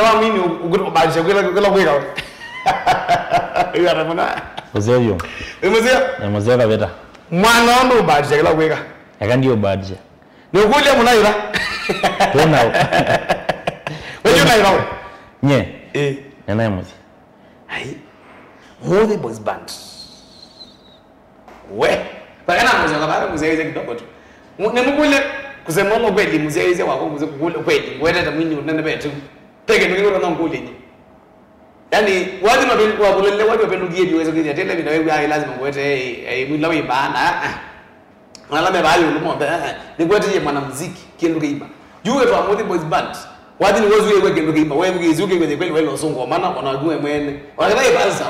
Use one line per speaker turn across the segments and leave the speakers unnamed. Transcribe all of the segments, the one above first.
kama mimi ukubadilisha kila kweka hiyo anamona
Mzee mzee kabisa
mwana wangu ubadilisha kila kweka
akandio badje
ni ukulia munaira
tuna
wewe unaira
nye nana mzee
ai Muthi Boys Band we bakana mzee kabara mzee hizo kidogo tu nemukule kusema ngo kweli mzee hizo wako mzee kukule kweli wewe mwini unene betu teke ngiro na ngule ni yani wadi mabeni kwa bulele wadi wapendugie biweza kile tele bina wewe lazima ngwete mwila wibana wala me bayo lumombe ni ngwete ye mwanamuziki kienduke iba juwe to Muthi Boys Band wadi ni wozu yewe kienduke iba wewe ngizuke kwenye kweli wewe losongo maana wanajua mwene wala ibanza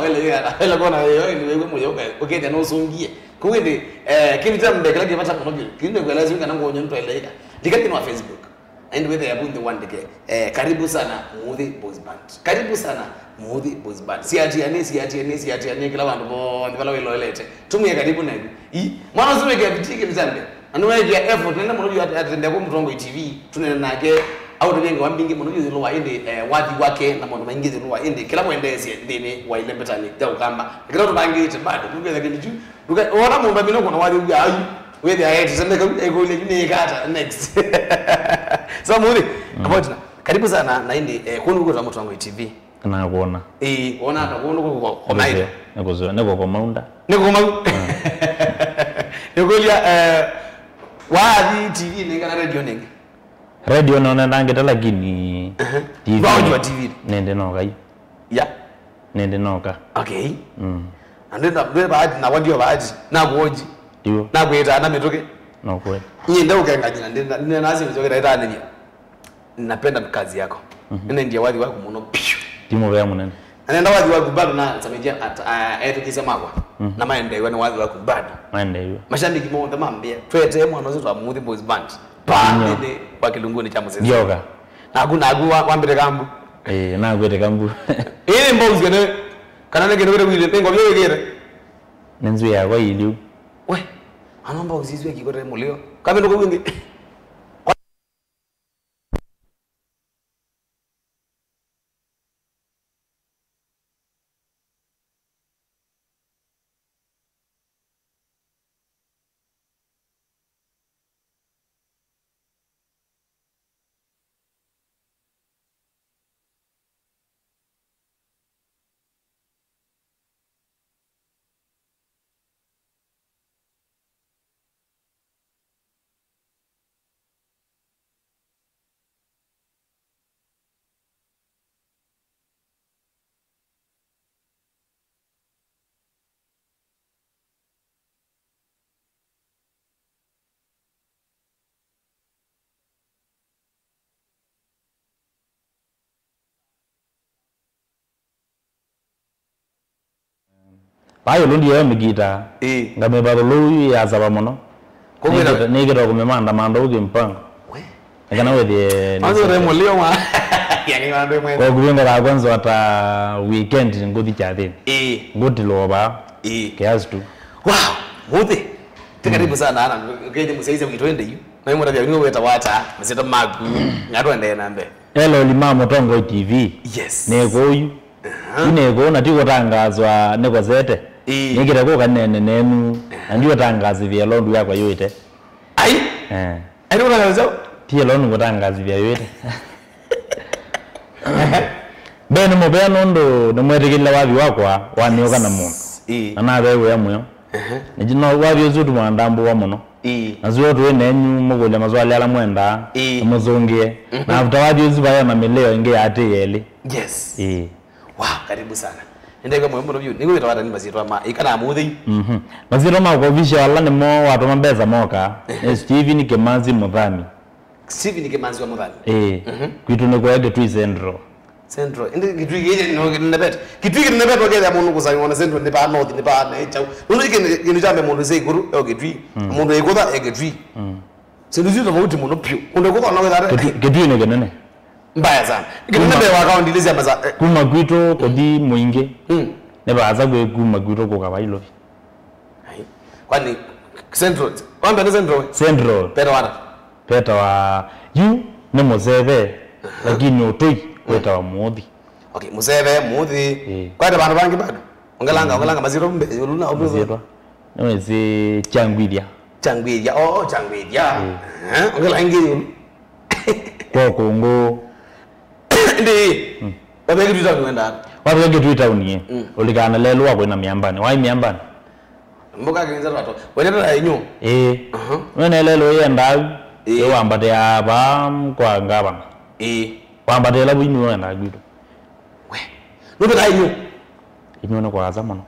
wele kona wewe ni wewe moyo ukenda no songie kuwende kini tambe kala kipata kono kinde kwa lazima kana ngonyo mtu eleka likati wa Facebook and with the abund the one deke karibu sana Muthi Boys Band karibu sana Muthi Boys Band si ati ani kila bantu bo ndibala welo elete tumye karibu na hivi mwana zime kwa bitike mzambe anwe ya effort nenda mmoja atendea kwa mtongo TV tunena nake au ndenga wambingi mmoja zilo wa ende wadi wake na mmoja maingi zilo wa ende kila mwendezi ndene wa ile betani ndio kamba kila to bangi bado tungeza kinju ora mumba bino kuna wadi uga ayu wewe ayeti sema eko ile ni kata next so Muthi about karibu sana na ende kunu kwa mtongo TV
na kuona
ona hata kuona kwa maida
neko kwa maunda
Negolia wadi TV ninga na radio
naona ndangeta lakini
TV wao TV
nende noka
ya
nende noka
okay andenda baadhi na wadi baadhi na kuoji
ndio
na kuita na metoke
no kweli
nyenda ukanganya ndenda nazi nzoke raita nini ninapenda kazi yako nenda ndia wadi wako muno
timo vya munene
anaenda wadi wako bado na samejia tukisema kwa na maendeleo ni wadi wako bado
maendeleo
mashabiki mo ndamambia twete mwana wetu wa Muthi Boys Band pande kwa kilunguni cha muziki
yoga
nagu wambere kambu
na gwete kambu
mbonzi gene kana ngene wele wile pengo byo yegere
nenzu ya kwa iliu
we anomba uzizwe kikore mulio kabe ndoko wingi
bayo lundi ya migita ngame barulu ya zaba mono komera negero kumemanda manda uge mpango we ngana wedie
mazo remo leo ma yani manda mwe
kwa kuyenga la kwanza hata weekend ngodi chade ngodi loba kiasi tu
wow Muthi tikaribu sana ana keje musaize mtwende hiyo na yimo tabia ngo weta wata mseta magu ngato ende nambe
hello limamo tongo TV
yes
nego uyu nego natiko tangazwa neko zete nikira ko kanene nenu ndio tangazi vya londu yako yote
ai ai ndo nazo
tie londu ngotangazi vya yote bene mobeno ndo nomwetikilla wabi wakwa wanioka na mundu ana bewe yamuyo nijino wabi ozutu mwandambo wa muno nazuo tuwe nenyu mugule mazwali ala mwenda muzungie na after wabi ozuba ya mamileo inge ate yeli
yes wow karibu sana ndege mwe mbo niko wetawata ni bazitwa ma ikana Muthi
bazitwa ma ko visha wala ni mo watu mambeza moka Steven Kemanzi Muthami
Steven Kemanzi wa Muthami
kwitu ne ko ege twi central
inde kitwiki ile no nebet kitwiki nebet wagere ya mungu kusanywa na central ne ba north ne ba na echa unike ni jambe mundu seguru o kitwi mundu ekoda egetwi sinduzi tofauti muno pio unde ko na wetare
kitwi ne genene
mbaya sana kinebe wa account ile zama za
kuma gwito kodi muinge ne baza gwe kuma gwito ko kabailo
kwani central kwamba ni central
peta wa you ne mozeve lakini otoi weta muthi
okay museve muthi kwa bantu bangi bado ongelanga maziro mbe uluna
maziro nwezi changwidia
ongelanga ngiri
koko ngo
ndi babeke tuita kwenda
wabeke tuita unie ulikana lelo wako na miambani wai miambani
mboka kenza rato wenera inyo
wena lelo yenda wambate aba kwa ngaba wambate la bwini wenda gwido
we nubeka
inyo na kwaza mano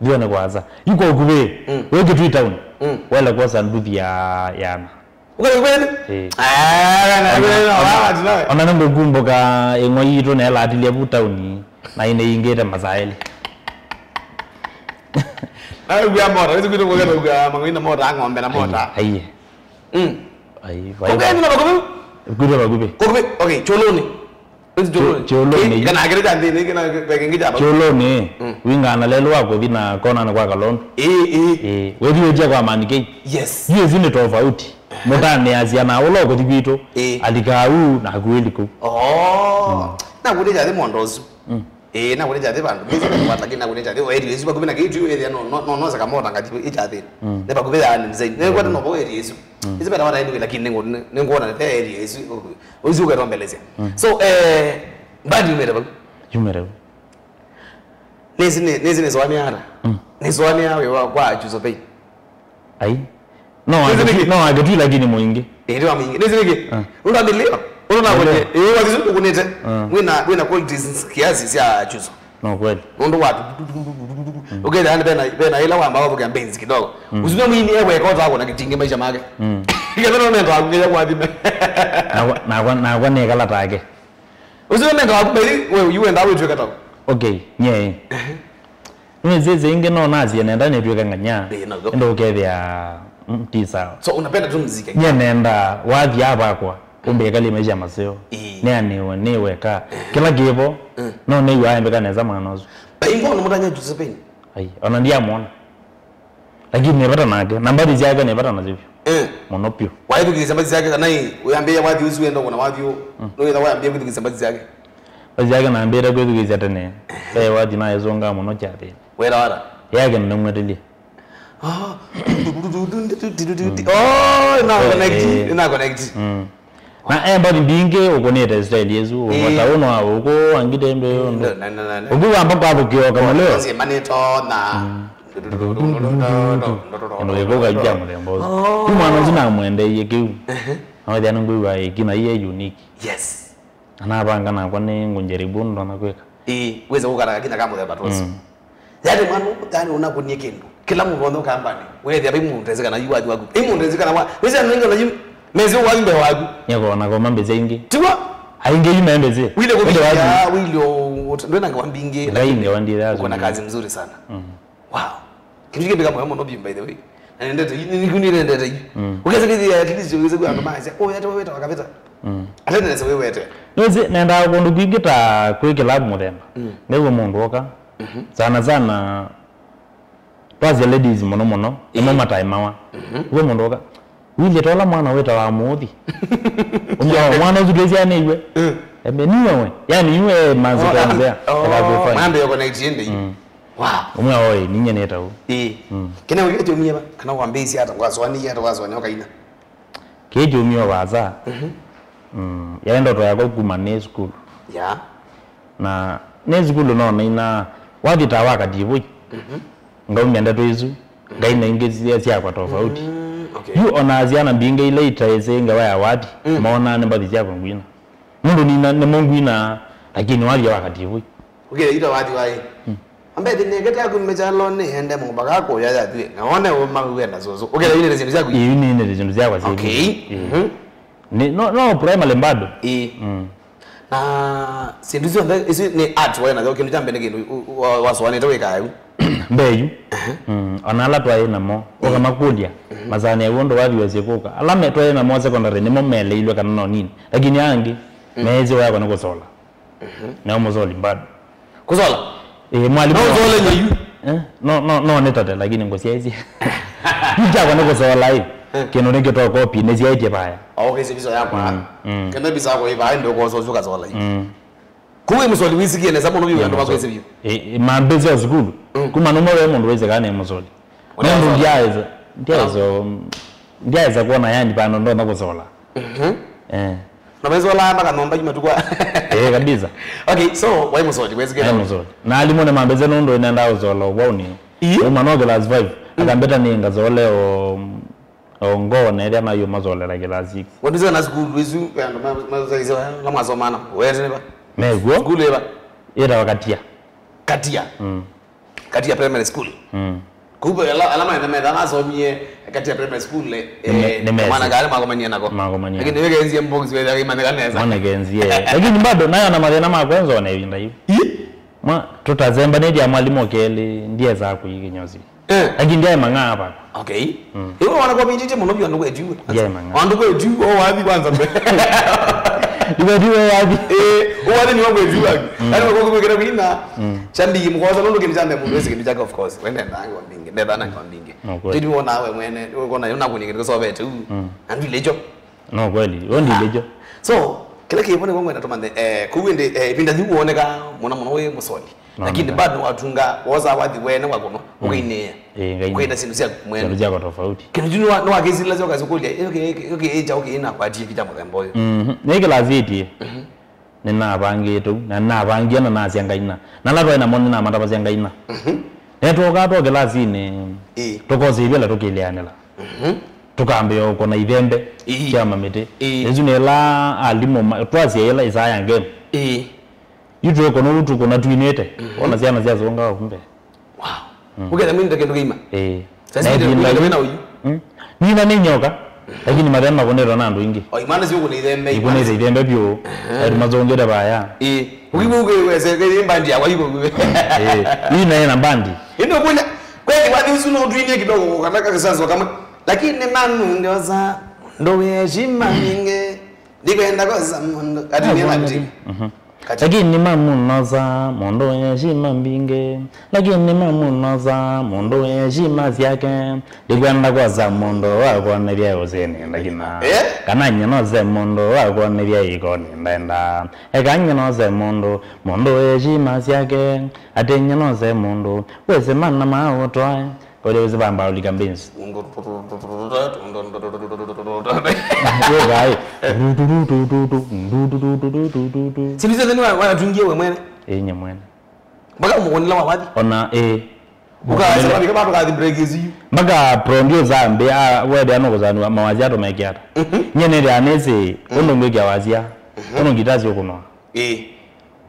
dua
na kwaza yuko kube weke tuita uni wala kwa sanduthi yana
ukwe
ona nambo gumboka eng'oyito na latilia butauni na ine ingete masaeli
ai gwa mora hizo kitu kwa gwa mangina mora ng'ombe na mora
ai vai
okay ni
bagube
okay choloni
kana
agere kandi ni kana bekengi aba
choloni wingana lelo wako vina kona na kwa kalondo wedi weje kwa manike
yes
hiyo zine tofauti mutani aziana uloko tibito alikau na kueliko
na kudeja de mondozo na kudeja de bantu bize kwa takina kudeja de eri yesu bakubina kitu eri no za kamota ngati ichate ne bakubira ani design ne kwata no bo eri yesu ize bana wana indi lakini ngona ne eri yesu uzuka rombelezia so mbadi
umere
nezine zwani ara nezwani yawe kwa ajuzo pei
ai no agati lakini mwingi
ndio mwingi nezike unamiliwa unakoje wazizo kunete wina qualities kiasi sia chuzo
no kweli
ndo watu okay and bena ila wamba wapo kambenzi kidogo usiwe mwini ewe kwa zako na kitinge maisha make ikabena ndo akuja kwa dime
na kwa ne kala take
usiwe ndo akubeli wewe you and awe tweka tako
okay nye Mwezeze inge no nazi nenda ne tweka nganya ndo ukethia mtisa
so unapenda tu muziki
nye nenda wathi hapa kwa kumbe kali maisha maseo ne aniwe ne weka kila givo no ne yuaye mbeka neza manozo
ingo no mutanya Josephine
ai ona ndia muona lakini ne bata nage nambari zake ne bata nazivyo monopio
wae kukisambazi zake kana uyambia wathi usiwe ndo na wathi no ida waambia kukisambazi zake
bazaga na mbera kwetu kizatane wathi na yazonga mono chate
wera
yake ndo mweteli
na connect
na body binge ukoneta style yezu wataona wao uko angitembe ndo ubu amba kwa kio kama leo
si maneto na
ndo yego ga jamu lembo kuma no zina mwende yekiu awa yana ngwa ikina iye unique
yes
anabanga na kwa ne ngonjeribu ndo nakweka
weza ukara kina kama the battles yale manu tani unakunie kendo kila mtu ndo kambani wewe ya bimu ndezeka na yuwa wagu imu ndezeka na wa weza ningo na mezi wa mbe wagu
yako na kwa mambe zengi
tiwa
ainge yimembe ze
wile kwa wile ndo na kwa mbinge
laini wandi yazo
kuna kazi mzuri sana wow kitu kile kama mama by the way na ndete ni kunile ndete ukeza kizi at least uweze kwa mamazi yata wewe wakapeta atendeze wewe ete
noze nenda kundu kwigita kwikila muthemba newe mundu oka sana twazi ladies mono imo mataima we mundu oka wile tola mwana weta wa muthi mwana uzudezia niwe niwe yani iwe mazitambea
mambe yoko na itiende wow
umwe oi ninye neta u
kena uyo jomie ba kana wambezi hata kwazwani okaina
kejomie waza yaenda to yako kuma ne school
ya
na ne school no ina wathita wakati ngaumya ndatu izu ngaina ingezi cia kwa tofauti yu onaziana binge ile itaeze ngawa ya wadi maona ne bathi cia ngwina mundu nina ne mongwina lakini wali wakati
okay ita wadi wai ambe dine geta ku mejalo ne hende mo baga ko ya ya tu ngaone o magwenda zozo okay ile ne zindu cia ku
ini ne zindu cia kwa
okay
no primary bado
na sinduzi onda isi ni art wena ndio kintu chambe ngene waswane to wekayo
mbeyu onala twaye namo okama kulia mazani ya wondo wathi wese kuka alame twaye namo secondary nimo mele ilwe kana no nini lakini angi mezi wako na kusola na mozoli bado
kusola
mwalimu
no zole nyu
no neta lakini ngosia hizi nita kwa kusola hivi kino nige to copy ne ziaite baya
okay sibizo yakwa kena bisa ko iba ndo ko so zuka zola kuwe musoli wisiki ne sabono biyo ndo bakwese biyo
mambezi ya zikulu kuma no mwe mundu weze kane musoli mundu ndiaza kuona yani pano ndo nakuzola
namezola mpaka nomba juma tukwa
kabisa
okay so why musoli weze kena
musoli na alimone mambeze ndo inaenda uzola uboni umanoge las 5 akambeta ninga zole o ngone ile nayo mazole la class 6
wadizo na school wizu ndo mazoizo la mazomana wewe ba
mego
school eba
era wakatia
katia primary school kuba alama ina meda nasomie katia primary school maana gari magomania nako lakini wewe genzie mbonzi wewe imane kaneza
maana genzie lakini bado nayo na marena makwenzo na hivi ndivyo tutazemba ne dia mwalimu okeli ndiye za kuyikinyozi lakini ndiye manga hapa
okay hiyo wana kwa binti muno byo ndoko eju wandu ko eju o wapi kwanza mbe
ndiwe wapi
wale ni wangu eju wapi yani wako kubekera kwina chandi mkwaza ndo kini chande mundu wese kini of course wende ndango ndinge ndeba na ndinge tidi wona we mwene ukona yona kunyike so betu andu lejo
no kweli wondi lejo
so kile kibone kwangu ndatomande kuwende ipinda ziuoneka mona we musoli lakini bado watunga woza wadhi wene wakono ukineya kwenda sindu sia mwene
sindu jako tofauti
kinujunu no wakizila zo kazukulia okay eja okay ina kwati kijambo zemboyo
neke laziti nina bangi tu na na bangi na nasi angaina na latwa ina moni na mataba angaina netoka to gelazini tokoze ibela tokilianela tukambe uko na ivembe chama mete ezunela alimo twazi yela isaya ngem yitwe kono utu kona twinete ona ziana zia zonga kumbe
wow ukenda mimi ndeke ndokima
sasa ndio na uyu nina ninyoka lakini marema konero nando ingi
imana sio kuna ivembe
ibone ivembe byo ari mazongera baya
ukibuke wese ke imbandi yakwa ibo
ina yana bandi
ndio kuna kweli wadi usuno twine kidogo kanaka kisanzo kama lakini manu ndoza ndo heshima mingi ndikwenda koza mundo ati ni mati
lakini mamunoza mondo heshima mbinge lakini mamunoza mondo heshima zake ndikwenda koza mondo wako ne bya ozene ndakina kananya noze mondo wako ne bya ikoni ndenda ekanya noze mondo heshima zake atenya noze mondo wese manna maotwa kole wese bamba ulikambenzi yo gai
silize nani wanatungie we mwene
nye mwene
baka umuonela wapi
ona
bukaza babi kama baka breakezi
baka prondio zambe wede anokozanu mawazi ato mekiata nyene ri anese ondo ngwekya wazia ondo ngitazi okuno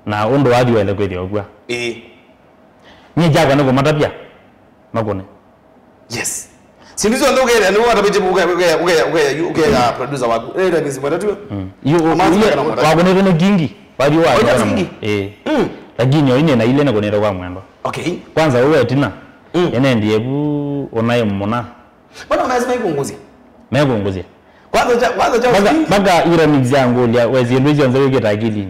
na ondo wadi wele kweli ogwa nye jaga nako matapya makone
yes sindizo ndo ngere ni wata biche uke producer wako ndio ni sipata tu
yo wabone kene kingi bali wa lakini oine na ile na konera kwa mwendo
okay
kwanza wewe tina ene ndiye bu onaye mmona
bana unazima ikunguzia
mekunguzia
kwanza
baga ira mix yangu lia wezi ndio nzo yake takili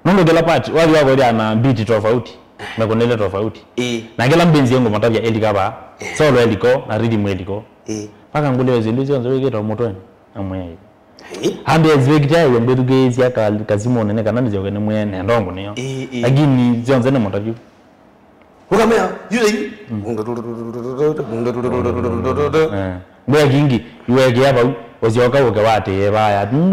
nondo kila part wali wako ile ana beat tofauti na konele tofauti na kila mbenzi yangu matavya elikaba solo eliko na rhythm eliko paka ngule wezi ndio nzo yake tomotoni amwe hambe ezvekita yewe mbedugezi yakazimone nekana ndizo kene mwene ndongo niyo lakini zonze ne motavyu
ukamea yule
mwe kingi iweke yaba ozioka uke wate yebaya
akubona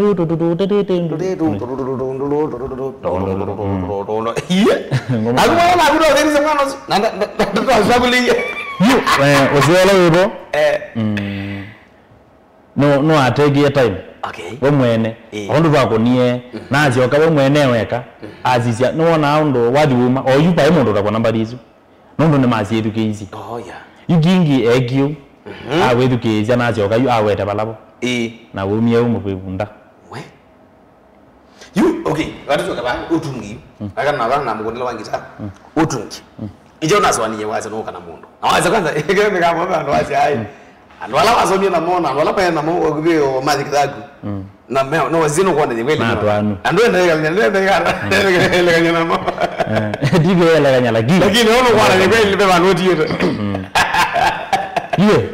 akudo kenze mwana nanda zakuliye
oziola webo no ategi ya time
okay
we mwene ondo bako niye nazi okawe mwene weka azizia no na ondo wadi wuma o yupa emondo takwa namba dizu nondo ne mazi education
oh yeah
yugingi egyo awe education nazi okayu awe tabalabo na wumye umubunda
we you okay watu kaba utungi akana na mukondela wangita utungi ijo naswaniye waza no kana mundo awaza kwanza ekebe kama ndo wazi hai andwala wazomye na mona andwala pa na mo okubyo mazi kidagu na me no wazino kwa ndje kweli ando ndele kanya na mo
dibe ele kanya
lakini ono kwa ndje kweli be banoti yeto
iye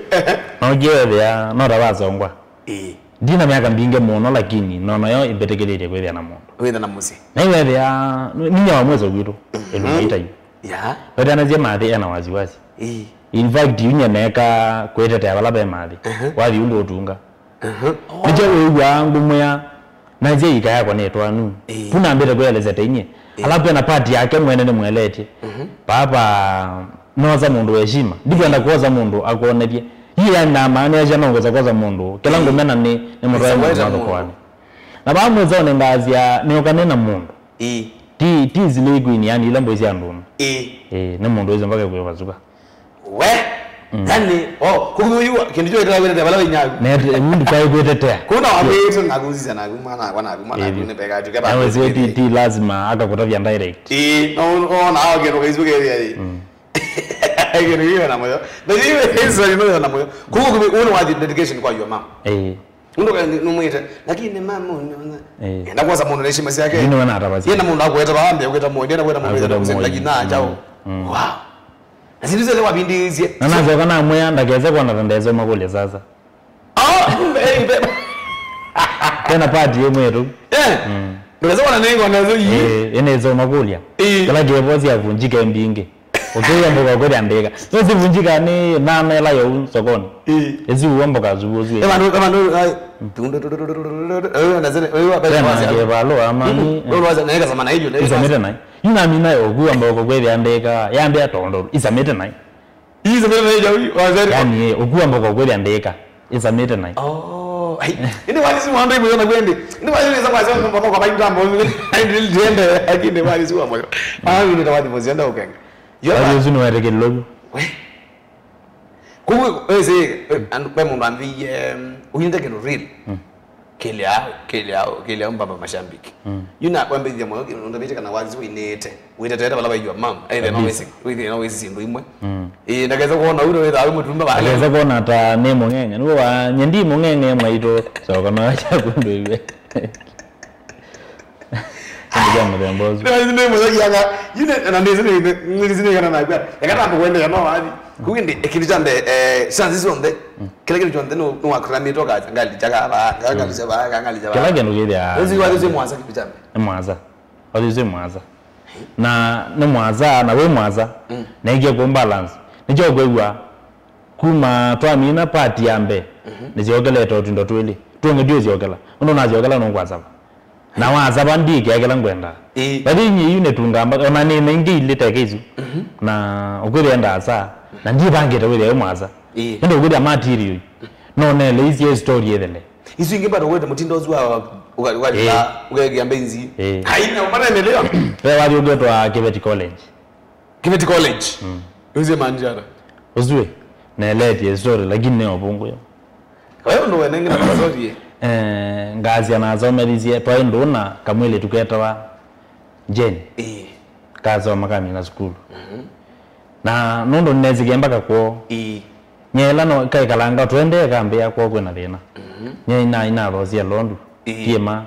Ongea ya nora bazongwa. Dina miaka mbinge muno lakini nono yo ibetegelere kwethia na mundu.
Wetha na musi.
Na wethia ninya wa mwezo gwitu. Elumaita yu.
Ya.
Wethia na zie mathi ena waziwazi. In fact yunya neka kwetete abala be mathi. Wathi ungo tunga. Nije wewa ngumya na zie ikaya kwa netwa nu. Puna mbere kweleze tenye. Alafu na party yake mwene ni mwelete. Papa noza mundu weshima. Ndikwenda kuoza mundu akuonerie. Hii na maana ya jana ngoza koza mundu. Kila ngomena ni mroya mundu kwani. Na bamu zone ngazia ni okanena mundu. Ti zile gwini yani ile mbozi andunu. Ne mundu weze mpaka kwa bazuka.
We yani kuyuwa kindicho ita wele bala winyagu.
Ne mundu kwa kwetetea.
Kuna wabeto ngaguziza na gumana wana ne pega tuke ba.
Awezi ti lazima akakutavya direct.
Na agero Facebook area. Agero na moyo. Ndio hizo ndio na moyo. Kuko una wazi dedication kwa your mom. Undo numwita lakini mama unaona. Enda kwanza mundu heshima yake.
Ndio wana atabazi.
Yena mundu akweta baambe kweta moyo ndena kweta mundu lakini na chao. Wow. Asibize le wabindizie.
Anazo kana moya ndageze kwa natandezo makole sasa. Tena party yemwetu.
Ndio wana nengo nazo yi.
Enezo makulia. Kala gebozi avunjika mbinge. Okeya mboga kweli andeka. So sivunjika ni nane la yo sokoni. Ezi uombo kazubuzu.
Ndo nazele wewe
pesa wazi. Balo amani.
Ndo wazi naeka zamana hiyo.
Isamete nai. Yuna mina yo guombo kweli andeka. Yambe atondo. Isamete nai.
Isamete nai jawi wazari.
Yani oguombo kweli andeka. Isamete nai.
Ini wali si mwanda ibo yona kwende. Ini wali ni sababu sasa mbona kwa bayi ndambo. Ai ndiende akinde wali si wa moyo. Ni tawadi mozienda ukenga.
Yo zinu wereke logo.
Kuko ese ande mundu ambi uyinde keno real. Kelia mbaba mashambiki. Yuna kwambe ya moyo ndo bete kana wazi winete. Witeteta bala baywa mam. Aide no wesi. Withe no wesi ndo imwe. Ndageza kuona uro wetha awe mutumba bala.
Ndageza kuona ta ne mungenge. Nuko wa nyendi mungenge mwaito. So kana acha kundo iwe. Ndijambo dembozo.
Ndio mmoja yanga. Yune na ndizine kana na kwa. Yakata kwende kana wazi. Kuindi ekilichande sanzizo nde. Kile kile chonde no wakrami toka ngali chaka ba ngali chaba ngali chaba.
Kila gendo githia.
Ezi walize mwaza kipitame.
Mwaza. Walize mwaza. Na ne mwaza na we mwaza. Na igie ku balance. Nijo gwegwa kuma twamina party yambe. Nijogele to tindo twili. Tuongedio ziogela. Uno naziogela no kwaza. Na waza bandike yakela ngwenda. Bali nyi yune tungamba ona ne ngi ilete kezu. Na ukwenda asa. Na ndi bangete wele mwaza. Ndio kudia material. No ne lazy story yele.
Isu inge bado wete mutindo zwa ugagia mbenzi. Haina umana endelea.
Wewe wali ugetwa Kibeti College.
Kibeti College. Uze manjara.
Uzwe. Na leti story lakini ne obungu yo.
Wewe ndo wenenge na story.
Ngazi anazomelizie twaendo na kamwele tuketawa Jeni. Kazo makami na school. Na nondo nezigamba kako. Nyela no kai kalanga twende kambe yakwo kwena thina. Nye ina rozia londu. Tiema.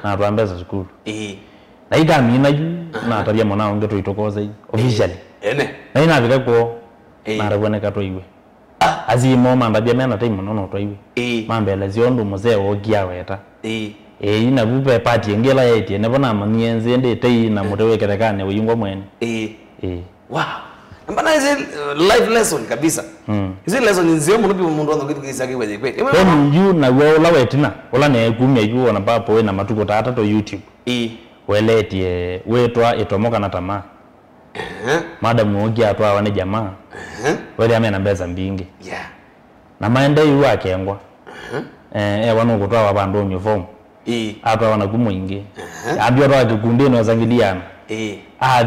Na twambeza school. Na igami na yu na taria mona onge twitokoza officially. Na ina vile ko mara boneka toiwe. Azimo mamba bia mena time no toiwe. Mamba eleziondo muzee ogia weta. Ina bupe party ngela yete ne bona manienze ndete na mutewekerekane uyingwa mwene.
Wow. Mbana hizi life lesson kabisa. Hizi lesson nzio mundu wanzo kitu kisaki weje kweli.
Then you na wola wetina. Ola ne kumya yu ona papo we na matuko tata to YouTube. Weletie wetwa etomoka na tamaa. Madam ogi atwa wane jamaa. Wele amena mbeza mbingi. Na maende yu akengwa. Wano kutwa wabandu uniform. Atwa wana kumuingi. Abio atwa kikundi no zangiliana.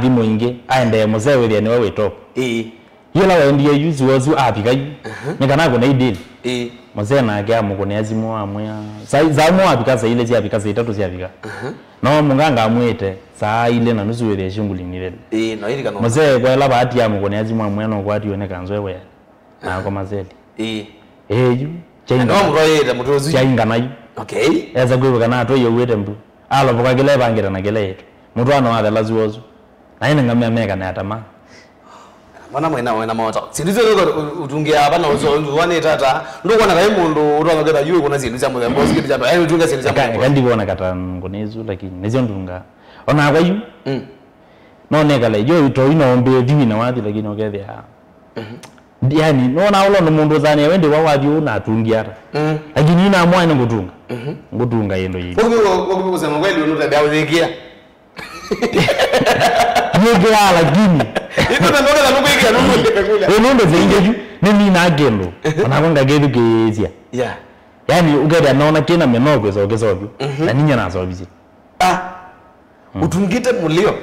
Thimo inge aende muzewe ni wewe top. Yela wendie yuzi wazu apika. Nikana ko na idili. Muzee na age amukone azimu amwe. Za mu apika za ile apika za itatu zi apika. No munganga amwete saa ile na nusu wele shunguli nivele.
No ili kana.
Muzee kwa la bahati amukone azimu amwe no kwati yone kanzo wewe. Na kwa mazeli. Yu
chenga. No mroyeta mutozu.
Chenga na yu.
Okay.
Eza gwe kana to yo wete mbu. Alo boka gele bangira na gele yetu. Mutu ano athe lazuozu. Na ina ngamia meka na atama.
Mwana mwena moto. Sindizo utungia abana uzone tata. Ndokona kai mundu urangagera yuwe kuna zindu za mudambo sikiti chapa. Ayi utunga zindu za mudambo.
Kandi bona kata ngonezu lakini nezo ndunga. Ona kwayu. No negala yo to inombe divina wathi lakini okethia. Yani nona ulo mundu zane wende wawavyo na atungia. Lakini ina mwana ngutunga. Ngutunga yendo yini.
Wokubi kusema kweli unotabia uzikia.
Yegea lakini
ito ndoka na nukuikia nukuikia
unondo zengeju nini na agendo onakwanga gedu kezia yani ugeda naona kina menoko zogezobyo na ninya nazobije
utungite mulio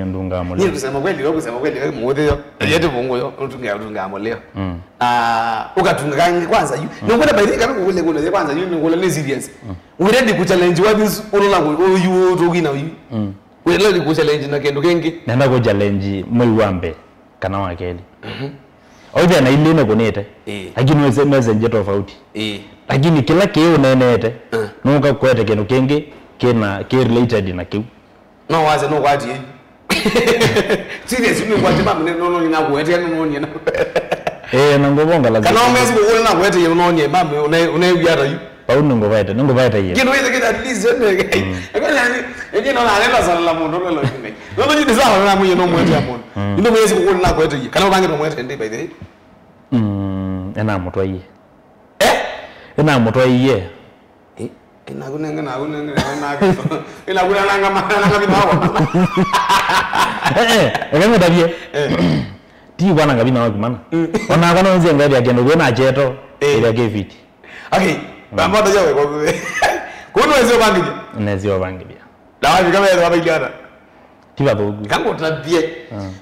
ndunga mulio
ni kusema kweli muodheyo yete bongoyo utunga mulio ukatunga kangi kwanza yu nongona by the kana kule kule kwanza yu ngola le serious we ready ku challenge wabi unola uyu tugina uyu we ready ku challenge na kendo kengi
nenda ku challenge mwiwambe kana wakeli oje na ilene konete lakini weze message tofauti lakini kila kio nenete nuka kwete kendo kengi kena ke related na kiu
no waze no kwati serious ni kwati mama no ni nakwete no ni na
nangobonga lazima
kana umezi ukole nakwete no ni mama unayuyara yu
pauno ngovaita yeye
kino weze kida at least akani ejino na nenda sana la mundu lo nyine no nyidi sawa na munye no mwete ya mundu ndo mwezi ukole nakwete yi kana ubange no mwete ndi by the way
ena mutwa iye ena mutwa iye
inakunenge inakunanga nanga binawa
ekenge tabie ti bwana ngabina wa kumana ona kana nze ngari agendo bena cheto ile geviti
okay bamba dajawe kwa kuno weze bangije
nezio bangije
dawa kama ya babigana
tiba bogu
kango tabie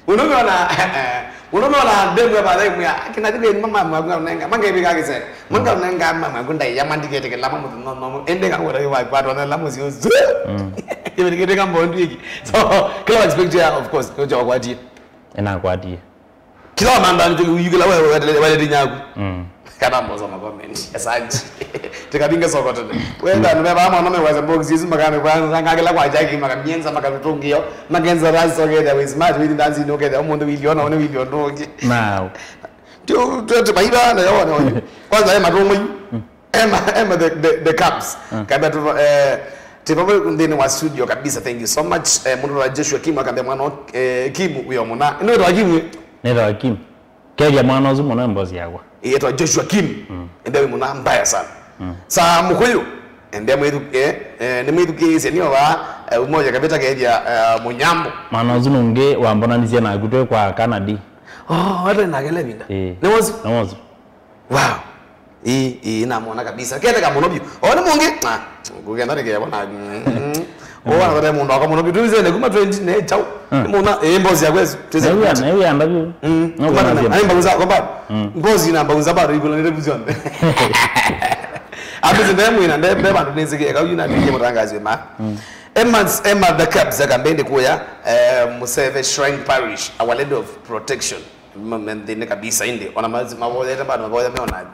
unono demu ya baadhi mwa akina dile mama mwananga mangabe kagise manga nanga mama gunda ya mandike teke lama no ende kango rayo wa kwatu na lama sio ibe dike kambo ndiki so kila expect of course ko jawa kwati
ena kwati
kila manda nje uyigela wale nyagu kana mboza ma comment asante tikabinga sokoto wenda no baba mama mewaza box yizi makame kwanza ngakela kwa jaki makamyenza makatungio magenza raso geda we smart with dance no geda umuntu biliona one biliona ndoke
now
tu baiba na yona kwanza ema tongo ema the caps kaba tu tipapo ndini wa studio kabisa. Thank you so much mundu wa Joshua Kimu akambe mwana Kimu uyo muna ino ndo Kimu
nero Kimu keja mwana ozu mwana mbozi yagwa
yeto Joshua Kimu ende muna mbaya sana sa mukoyo ende mwedu ne mwedu kese ni wa umoja kabeta keja munyambo
mwana ozu nunge wambona nizia na gutwe kwa Canada
hata nagele binda
ne wozu
wow inamona kabisa kete kama monobyo ona mungi kugenda reke yabona owa ngare mundu akamonobyo tuzene kuma 20 ne chao mona embozi yakwezo tuzene
ewe andabyo
ayi mbaguza kwamba mbozi na mbaguza bado ibula ne tuzone abize ndemu ina ndebe bantu nezike ka yuna ndiye mutangazi ma Emma the Cubs akambende kuya Museve Shrine Parish our lady of protection mendene kabisa inde ona maboza bado maboza meona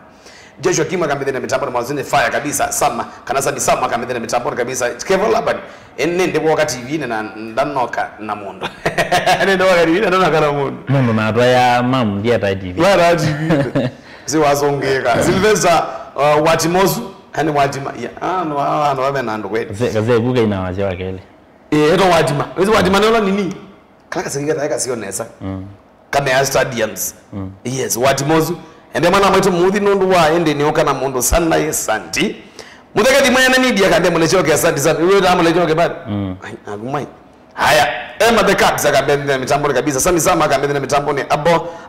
Joshua Kimu akambe na mitambo na mazine fire kabisa sama kanasa ni sama akambe na mitambo kabisa Kevin Laban ende wakati TV na ndanoka na mundo ende wakati TV na ndanoka na mundo
na atwa ya mam dia ta TV
wala TV si wazongeka Sylvester Watimosu hani Watima ya no wabenando kweli
kaze buga ina waje wakele
eto Watima wezi Watima nalo nini kaka sikika sionesa kama ya stadiums yes Watimosu ende mwana mwetu muthi nundu wa ende nioka na mundu sana yesanti mutheke di mwene media kande mulechoke asante sana wewe da mulechoke bado agumai haya Emma the Cubs akambende na mitambo kabisa Sami Sama akambende na mitambo ni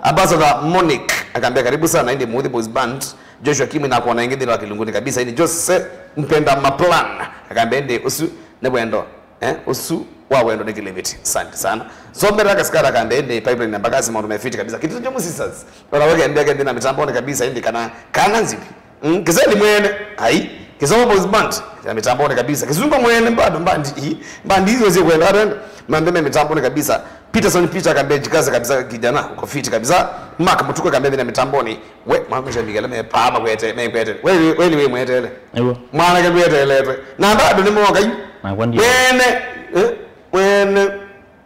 Ambassador Monique akambia karibu sana ende muthi boys band Joshua Kimu na kuona ingine wa kilunguni kabisa ini Jose mpenda maplan akambende usu ne bwendo usu wa wendo de kilimiti asante sana zombera kaskara kandende pipeline na bagazi maundu mefiti kabisa kitu chomu sisters wala wake ndege ndina mitamboni kabisa indi kana nzipi kizeli mwene hai kizomo boys band ya mitamboni kabisa kizunga mwene bado bandi hizo zi kwenda renda mandeme mitamboni kabisa Peterson Peter kambe jikaza kabisa kijana uko fiti kabisa Mark Mutuko kambe na mitamboni we mamisha migala me pama kwete we mwetele mwana kambe kwetele na bado ni mwoga yu
na kwandi
wene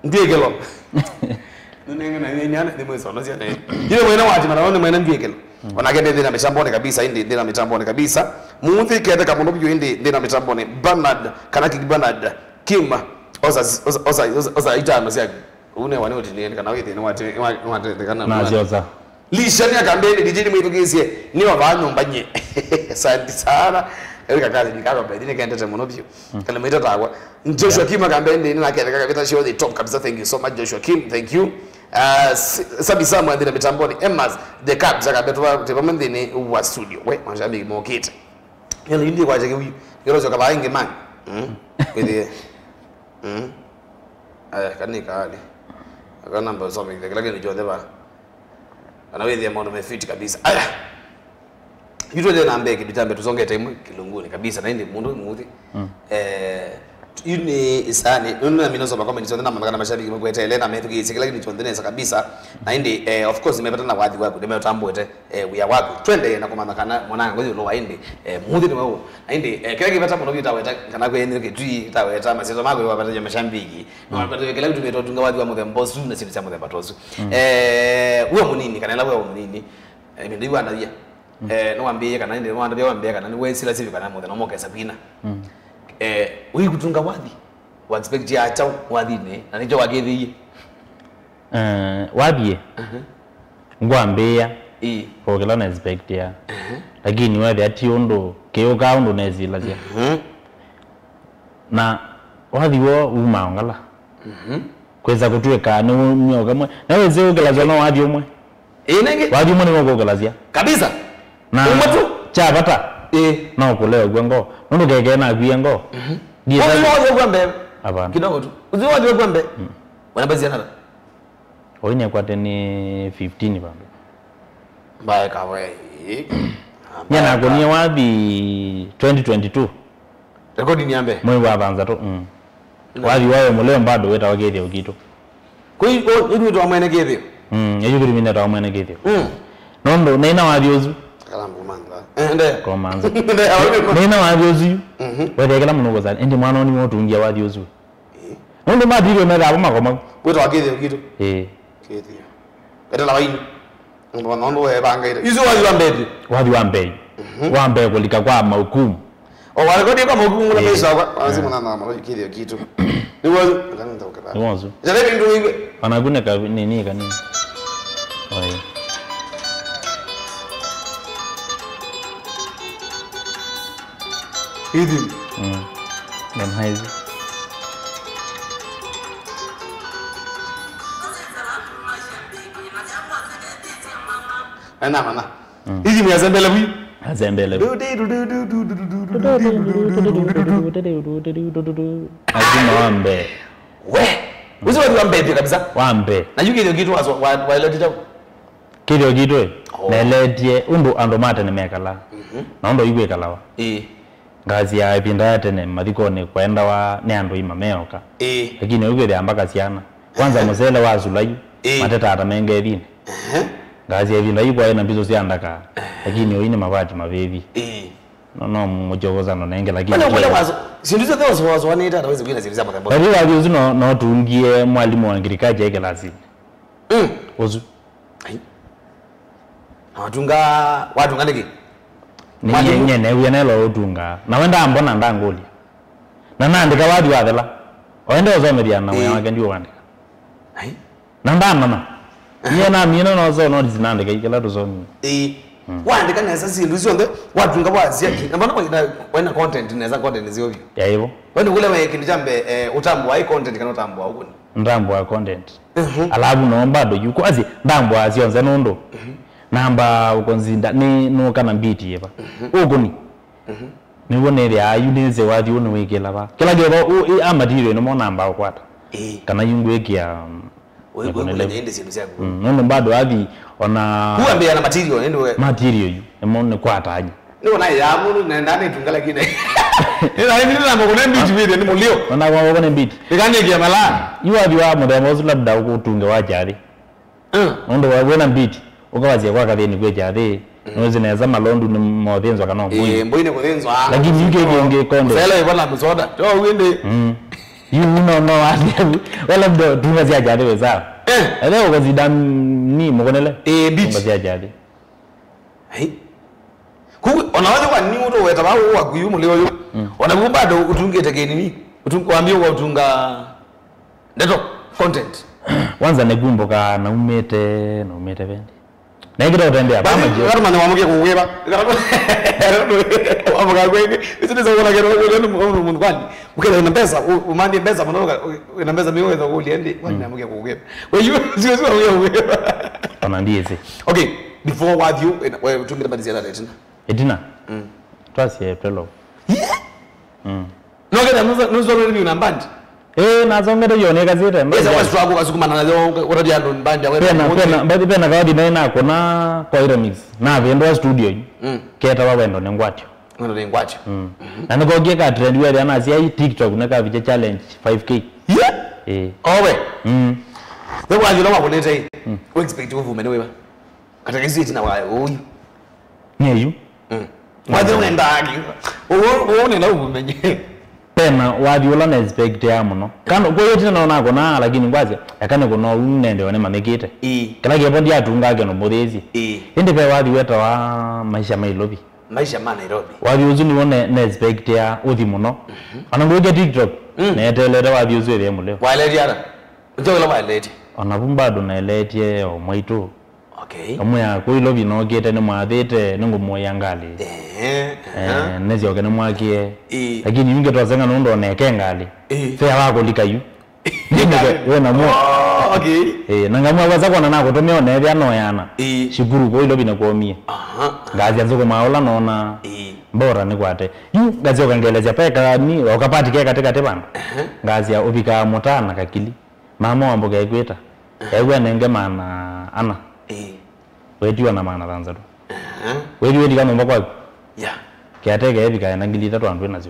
ndiye gelo Nene ni mwezo no siane. Ile mwena wati mara mwena ngekela. Wanagende ndina mitambone kabisa indi ndina mitambone kabisa. Muthi kete kama ndo indi ndina mitambone Bernard kanaki Bernard Kima oza itano siya une wane utini kana wete ni wate kana
na zioza
lishani akambeni dijini mwitugizie ni wabanyu mbanye asante sana elika kazi nikaba badini kaenda muno byo kana mwita tagwa Joshua Kim akambeni ni nakenda kakabita show the top kabisa. Thank you so much Joshua Kim, thank you. Sabi Samuel ndina mitamboni Emmas the Caps akabetwa tebamendeni wa studio we mashabiki mokete yale ndi kwaje huyu yorozo kabainge man kweli kanika hali akana namba something lakini jode ba anawezi amount mefiti kabisa aya yule ndio naambia kitu tambe tuzonge time kilunguni kabisa na ndi mundu muthi yune isani nuna minozo ba comment ndio namagana mashabiki mkwete Elena metugisi lakini tondeneza kabisa na ndi of course nimepata na wadhi wako nimetambwete uya wako twende na kumamakana mwanangu hiyo lo indi muthi ni wao na ndi kile kipata muno kitaweta kana kwende kitui taweta masezo mako wapata ya mashambiki na wapata kile kitu metotunga wadhi wa muthe mbosu na sisi ya muthe patosu uwe munini kana la uwe munini ndi wandalia no wambie kana ndi wandabia wambia kana ni we sila sivi kana muthe no moka sabina uyi kutunga wadhi wa expect ya acha wadhi ne na nijo wagethiye
wadhi ngwambia ogela na expect ya lakini wadhi ati ondo keoka ondo nezila cia na wadhi wo umaongala kweza kutweka ni nyoga mwe na weze ogela zona wadhi omwe
nenge
wadhi mwe ni ogela cia
kabisa
na
umatu
cha bata na kuleo gwengo ndo gege na gwengo
ndio wao gwambe
hapana
kidogo tu uziwaje gwambe wanabazi yana
oine kwate ni 15 bambe
mbaya kawe
nyana gonia wathi 2022
rekodi niambe
mwe wa banza to wathi wao muleo bado weta wagethio kitu
kwa hiyo ni ndo amene gethio
ejo biri mina ndo amene gethio nondo nena wathi ozu
kalambu manga ende
komanza nena wathi ozu wete kala muno zani ndi mwana oni motungia wathi ozu nondo madiro na abo makoma
weta wagethio kitu gethio weta la waini nondo we banga ile izo wathi wambe
kulika kwa mahukumu
warekodi kama hukumu la pesa kwa lazima na mara kile kitu ni wazo kana ndoka
ni wazo
jale ndio hivi
anagune ka nini kanini oi
hivi
dan haizi
ana mana hizi miyazembele huyu
azembele azima wambe
we uzi wambe kabisa
wambe
na yuki ndio kitu wazo waileta
kidio kitu neletie undu ando mate ne mekala na ndo igwe kalawa ngazi ya ipinda yate ne mathikone kwenda wa ne ando ima meoka lakini ugwe ambaka siana kwanza musele wa zulayu mateta atamenge edine ngazi ya vinda yuko ina mbizo siandaka lakini oine mabati mabebi no mujogoza no nenge lakini
wale wazo sindizo those wazo wanita ataweza kuina ziliza kwa
sababu wali uzu no tuungie mwalimu wa ngirikaje yake lazima uzu
watunga niki
ni nyene uyenelo utunga na wenda ambona ndangoli na nandika wadi wathela wenda uzomeria na wake ndio wandika na ndamana yena mina nozo no zinandika ikela tuzoni
wandika neza zindu zonde watunga wazia nabana wena content neza content zio
ya hivyo
wende kule wewe kindu jambe utambo wa content kana utambo huko
ndambo wa content alabu no bado yuko azi ndambo azionze nondo namba ukonzinda ni no kana mbiti yeba ugoni ni wone ria ayuneze wathi one wekela ba kila gero a material no mo namba ukwata kana yungwekia
wewe nende sindu zako
nono bado athi ona
kuambia na material ndio
material yu emone kwata aje
ndio na ya munu nenda ni tungala kine ila hivi ndio mambo kuna mbiti vile ni mulio
ona kwa kuna mbiti
ikanye kia mala
yu athi wa mudemo labda ukutunge wajari ndo wabona mbiti ukawazia kwa kathini kwe jari nozi neza malondu ni mothenzo kana mbui
mbui kuthenzo
lakini yuke nge kondo
sela ibona msoda to winde
you know no wala ndo tunga zia jari weza Ele ukazidam ni mukonele.
Beat.
Ngazia jadi.
Hey. Onawaje kwa nini uto weta ba wa kuyumu leo yo. Ona bado utungete ke nini? Utunkwambia kwa utunga ndeto content.
Wanza negumboka na umete bendi. Negera utendea ba maji.
Ngaro mwana wamuke kuweba. Wamuka kwenge. Isinde zo kona kero mundu kwani. Ukela na pesa, umandi pesa mnoka na pesa miwe za kuliende. Kwani namuke kuweba. Wewe sio kuweba.
Ona ndiye.
Okay, before what you wewe utungira badizia na tena.
Edina. Twasi April.
Yeah. Nogera nuzo review na band.
Nazongera yone kazite.
Eza kwa struggle kasukumana nazo uradi ando band ya wewe.
Pena kawadi na kona kwa remix. Na vendo studio hii. Keta wawendo ne ngwatyo.
Wendo ne ngwatyo.
Na ngogie ka trend wewe ana sia TikTok na ka vije challenge 5k.
Yeah. Owe. Wewe wanjira maboneta hii. We expect uvume wewe. Kataka ziti na wae huyu.
Neyu.
Waje unaenda agi. Uone na uvume.
Pena wadi wala na expect ya muno. Kano kwa yote naona kona lakini ngwaze yakane kuno unende wane mamekite. Kala ke bondi atunga ke no bodezi. Inde pe wadi weta wa maisha mailobi.
Maisha ma Nairobi.
Wadi uzuni wone na expect ya uthi muno. Ana ngoje TikTok. Na etelere wadi uzwe ya muleo.
Wale yara. Njola wale. Ona
bumbado na eletie o mwitu.
Okay.
Amya ko ilobi no gete ne mwathete ningo moyangali. Nezi ogene mwakie. Lakini minge twazenga ndo neke ngali. Fe wako likayu. Wewe na mwa. Okay. Nangamwa waza kwa nana ko tomeo ne bya no yana. Shukuru ko ilobi na kuomie. Ngazi anzo ko maola nona. Mbora ni kwate. Yu ngazi okangeleza peka ni wakapati ke katika tebana. Ngazi ya ubika motana kakili. Mama wamboga ekweta. Ewe nenge mana ana. Wewe na maana tanza tu. Wewe kama mbakwa. Yeah. Kiatege hivi kana ngili 3 andu nazo.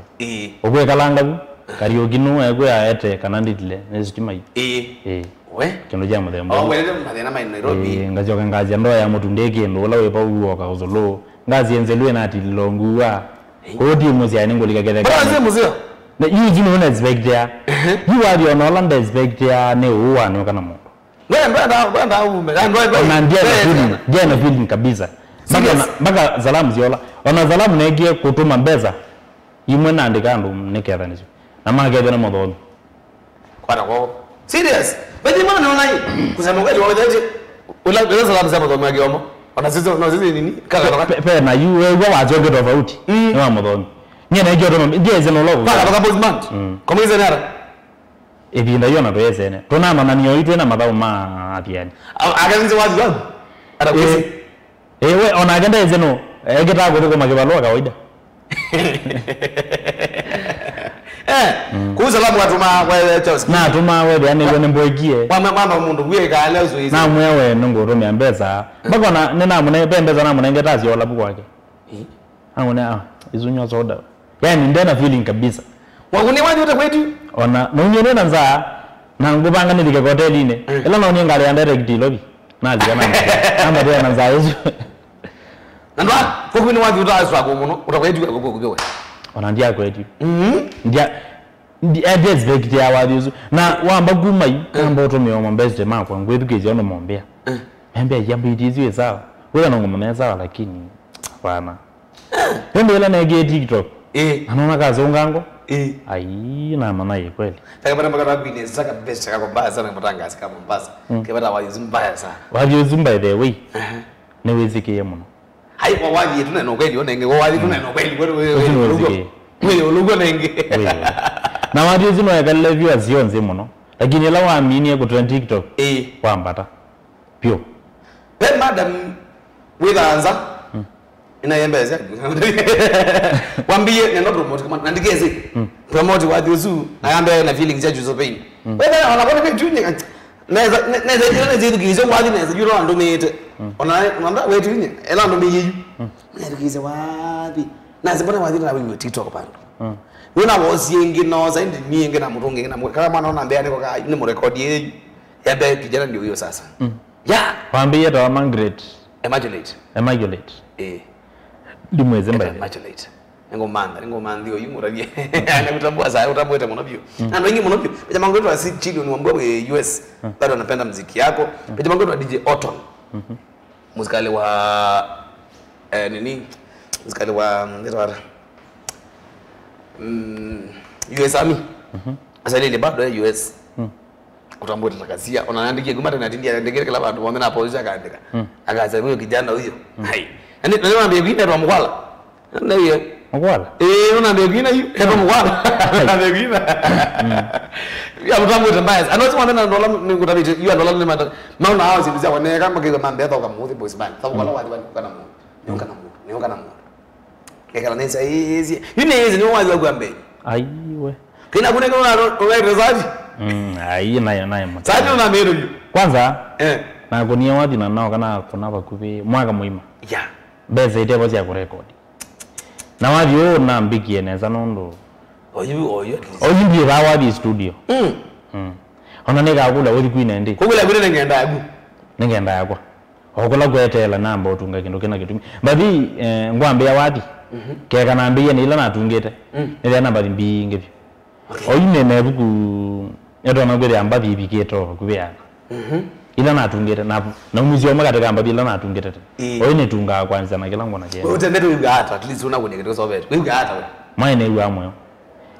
Ogwe kalanga bu. Karioginu egwe aete kananditile nezitima hii. We kino jamu de mbo. Wewe madena mai Nairobi. Ngazi okangazi ndo ya mutundeki ndo la wepa uwo ka uzolo. Ngazi enzelwe na tilonguwa. Odi muzi ya ningo likagede. Bwana muzio. Na yuji no expect ya. You are your Holland expect ya ne uwa no kana mo. Banda ume. Ndio feeling kabisa. Baka zalamu ziola. Ona zalamu negie kutuma mbeza. Imwe na andika ndo nekera nizo. Na magebe na modoni. Kwa serious. Badi mbona naona hii? Kusema kweli wao jaje. Ula zalamu za modoni magiomo. Ona sisi nini? Kaka pe na you wewe wajoge tofauti. Ni wa modoni. Nyie na hiyo ndo je zeno logo. Kaka bozmant. Kama hizo nara. Ebinda yona toyesene. Tonama na niyo itwe na madao ma atiani. Aganze wazi wangu. Arakwesi. Ewe ona agenda ezeno. Egeta ko makibalo kawaida. Kuza lamu watuma wewe Chelsea. Na tuma wewe yani yone mboigie. Mama mundu gwe ka lezo hizo. Na mwewe nungu tumia mbeza. Bako na nena mune bembeza na mune ngeta ziola buko wake. Angone izunyo soda. Yani ndena feeling kabisa. Wakuni wanje wote kwetu. Ona nunyo na nza na ngubanga nilike hoteli ine. Ela na unyanga ya direct lobby. Na alijana. Namba dia na nza hizo. Nandwa kokuni wanje utazwa ko muno utakwetu ko kuwe. Ona ndia kwetu. Ndia expect ya wadizo na wamba gumai kamba otomeo mambeze makwa ngwethukize ono mombea. Mbea jambo itiziwe sawa. Wewe na ngoma sawa lakini hapana. Ndio ile na TikTok. Anaona kazi ungango? Ai na maana yeye kweli. Takapata mpaka rabini saka best kaka mbaya sana mtangaza kama mbasa. Kipata wazi mbaya sana. Wazi mbaya the way. Ni wezike muno. Hai kwa wazi tuneno kweli onenge kwa wazi tuneno kweli wewe. Wewe ulugo nenge. Na wazi zino ya kale view azionze muno. Lakini la waamini ku trend TikTok. Kwambata. Pio. Then madam wilanza inayembeza wambie nenda promote kama nandikeze promote wathi uzu ayambe na feelings ya juzo pain wewe unapona vitu nyingi neza jitu kizo wathi neza juro ndo mete ona ngamba wetu nyingi ela ndo meyeyu neza wathi na zibona wathi na wewe TikTok pano wena wosingi no zaindi mingi na mutungi na kama mwana unaambia niko ka ni mu record yeyu yabe kijana ndio hiyo sasa ya wambie to Margaret Immaculate Immaculate Limweze mbaya.
ngoma ndio yumuragie anakutambua sasa utambua ita monobio na wengi monobio jamaa wangu wa si chili ni wambao US bado anapenda muziki yako jamaa wangu wa DJ Otton muzikali wa nini muzikali wa ndio US Army sasa ile bado US utambua tutakazia unaandikia gumata na tindia ndegere kila watu wame na polisi akaandika akaanza huyo kijana huyo hai yani ndio naambia vile ndo mkwala ndio hiyo mkwala unaambia vile hiyo ndo mkwala naambia vile ya mtambo tambaya anaweza kuandana ndo ni kutabiti hiyo ndo ni mata naona hao zilizia wane kama kile mambo yao kama muthi boys band sababu wala watu kana mu kana mu kekala nesa hizi ni wazi wa kuambe
aiwe
kina kuna kuna rezaji
ai nayo
sasa na mero hiyo
kwanza na kunia wathi na nao kana kuna bakubi mwaka muima beze ite bozi ya kurekodi na wathi na mbikie neza nondo oyu bi rawa studio ona nega kula uri kwina ndi
kugula kwina
ngenda yakwa okula kwetela namba otunga kindu kina kitumi bathi ngwambe ya wathi keka nambiye ni ila natungite ile namba mbinge byo oyine nebuku edo na gwere amba bibiketo kubya ila natungite na umuzi wa magata kamba bila natungite oyine tunga kwanza na kila ngona je
utendete ugata at least unakunyekete sobete ugata we
mine uamwe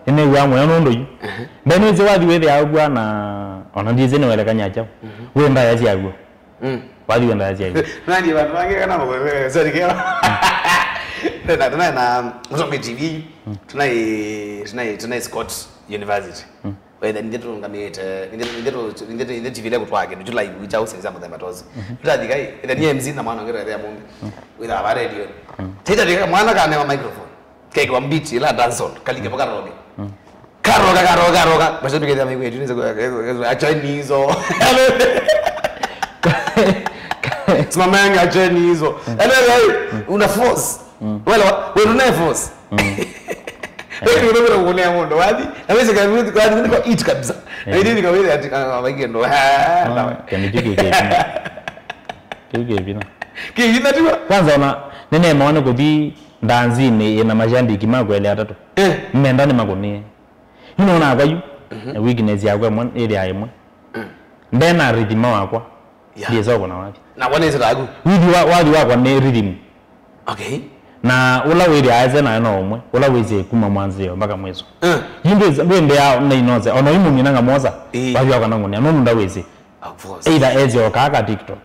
ene uamwe nondo yu beneze wathi wethe agwa na ona ndize ne wele kanyacha we nda yazi agwa wathi wenda yazi agwa
nani bantu bange kana wewe sorry kema na mzombe TV tunai Scott University whether ndeto ngamete ndeto TV leko twake ndio live wita usenza mutha matozi tutadika ida ni MC na mwana ngere ya mumbi with our radio tita dika mwana kana wa microphone keke wa beat ila dancehall kalike paka roge karoga basi bigeza mimi kwetu nizo achani hizo simamanga achani hizo una force wewe una force wewe ndio unaona mundo wapi naweza kama kwa nini kwa eat kabisa ndio kaweza ati waige ndo kigina tu
kwanza una nene maana kuthi ndanzini ina majandi kimakwele atatu mmenda ni makonie unaona kwa yu weakness yakwe mon area yemwe ndena rhythm wakwa ndiye zoko na wapi
na wanaweza tagu
wathi wakwa ni rhythm
okay
na ula wiri aze na no umwe ula weze kuma mwanzio mpaka mwezo yimbe mbende ya na inoze ono imu minanga moza bathi wakwa nangu no nunda weze
of course
either eze okaka TikTok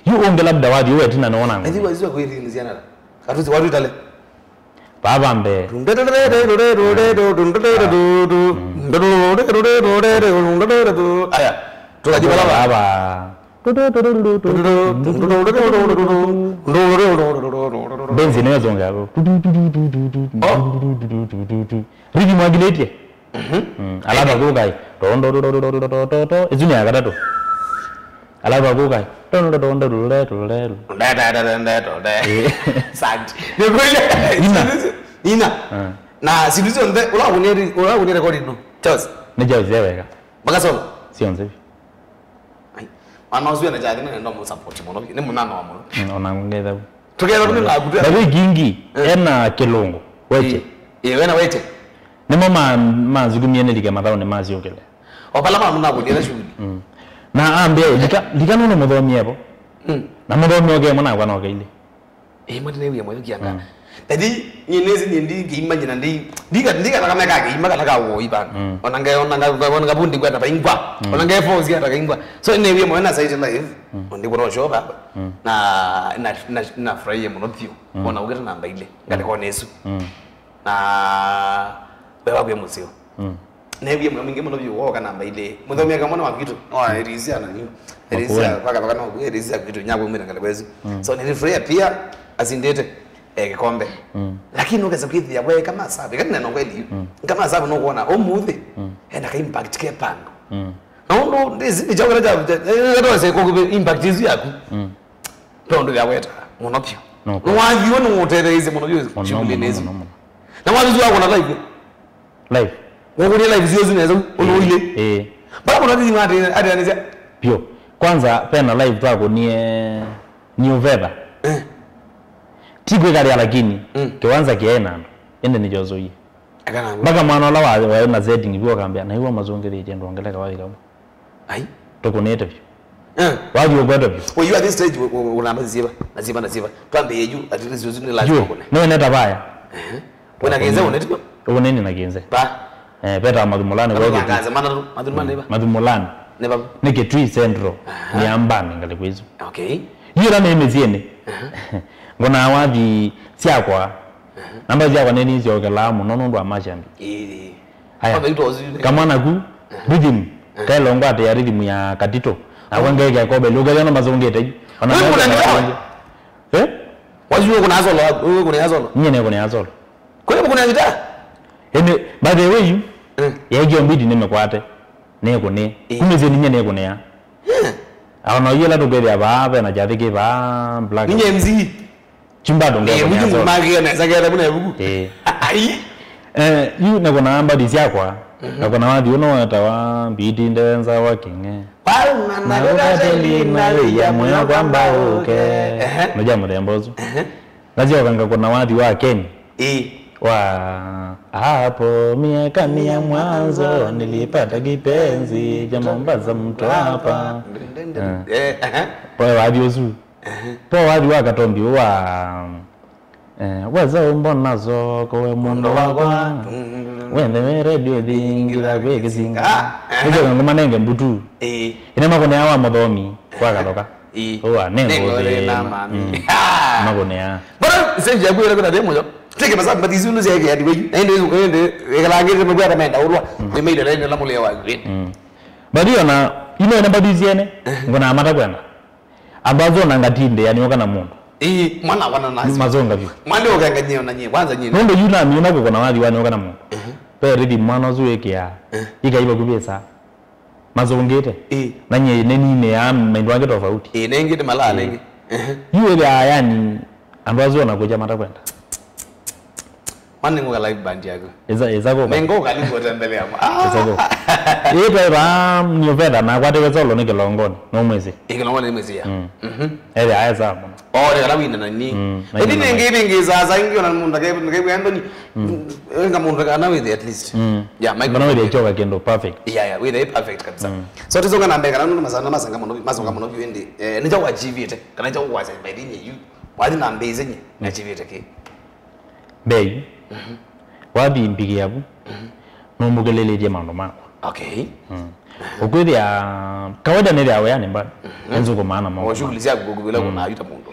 yu onge labda wathi wewe tina naona ngo
hizi wazi kwa hili nziana katuzi watu itale
baba mbe
aya tukajibala
baba benzi nezo ngabo rigi mwagilete alaba gogai tondo izuni akatato alaba gogai tondo
santi ina na siluzo nde ula unere recording no chos
neja zeweka
bakasola
sionze
anozwe na jadi ndo mo support mo ni munana wa mo
ona ngeza
tugera tuni na gudu
bawe gingi ena kelongo weche
wena weche
ne mama mazugumye ne liga madao ne mazi okele
opala mama na kudira shuli
na ambie lika no mudhomi hapo na mudhomi oge mwana kwa no ile
mwana ne wiya mo kianga tadi nyinezi ndi ngimanya ndi ndiga kama kaka imaka taka wo ibana onanga bundi kwa tapa ingwa onanga force ya taka ingwa so ne wiya mo na site live ndi kwa show baba na fry mo notio ona ugeta namba ile ngale kwa nesu na bewa kwa musio ne wiya mo mingi mo notio wo kana namba ile mudhomi akamona wa kitu elizia na nini elizia kwa kana elizia kitu nyabo mimi ngale kwezi so ni fry pia azindete kikombe lakini ungeza kuithia wewe kama sabe kana no kweli kama sabe no kuona omuthi enda ka impact ke pango no ndizi ichokera jabu ndo se ko impact izu yaku ndo ya weta monopio no waziwe no utereze monopio chimule nezu na waziwe wako na live ngoko ni live ziyo zinaweza unoile baba unadini ngati ati
pio kwanza pena live twako ni uveva tigwe kali lakini kiwanza kiena ende ni jozoyi
akana
baka mwana la wa na setting biwa kambia na hiyo mazongere jendo ongeleka wali kama
ai
tokuneta bi waji ogwada bi
well you at this stage unamaziba naziba twambe yeju atilizo zuni lazima kone
no neta baya
wena genze unetiko
uboneni na genze
ba
beta madhumulani
wewe ngaza madhumulani ba
madhumulani
ne ba
nike tree central ni ambani ngale kwezo
okay
yira na emeziene ngona wathi siakwa namba ziakwa neni zio kalamu nono ndo amachambi haya kama naku rhythm kailo ngwate ya rhythm ya katito na wenge ya kobe lugha yana mazongete ona
wajuo kuna azolo wewe kuna azolo
nyene kuna azolo
kwa nini kuna gitaa
ene by the way you yegyo mbidi nimekwate neko ne kumeze ninye neko ne ya aona yela tugere aba na jathike ba black
ninye mzi
chimba donge
ya zo magi na sagera bune buku ai
yu neko na amba disiakwa neko na wadi uno atawa mbidi ndenza wakinge
na wakati
na ya moyo kwamba uke noja mrembozo lazima kanga kuna wadi wa Ken wa hapo miaka mia mwanzo nilipata kipenzi jamombaza mtu hapa kwa wadi ozu kwa wadi wa Katombi wa waza mbona zo kwa mundo wako wende radio dingira kwekisinga ndio ngoma nenge mbutu ina makone yawa modhomi kwa kaloka owa nengo
na mami
makone ya
bora senje yakwira kuna demo yo teke masabu batizi unu zeke ya diweju ende ekalangire mugwara menda urwa memeida lende la mulewa green
badio na ino ina badizi ene ngona amata kwenda ambazo nangatinde yani wakana mundu
mwana wana nazi
mazonga vyo
mwande okanganyeo na nyie kwanza nyie
nondo yuna miona ko kona wadi wani wakana mundu pe ridi mwana zuweke ya ikaiba kubesa mazongete na nye neni ne ya maindu wange tofauti
nengite malala nenge
yuwe ya yani ambazo na kuja mata kwenda
mwana ngoga live band yako
ezako
mengo kalingo tembele ama
ezako ba nyoveda na kwate wezolo ne kelongoni no mwezi
ikelongoni mwezi ya
ere ayeza mo
de la wina nani edi nenge zaza ingyo na munda ke andoni nga munda kana with at least yeah my
no de choka kendo perfect
yeah with a perfect kabisa so tizonga na mbeka nanu masanga mono mazonga mono ende nija wa GVT kana nija wa by dinye you wadi na mbeze nye na GVT ke
bei wadi mbigi yabu no mugelele je mando mako
okay
okwithia kawaida ne ya yani mbana enzo ko maana
mo shughuli zako gugubila kuna yuta mundu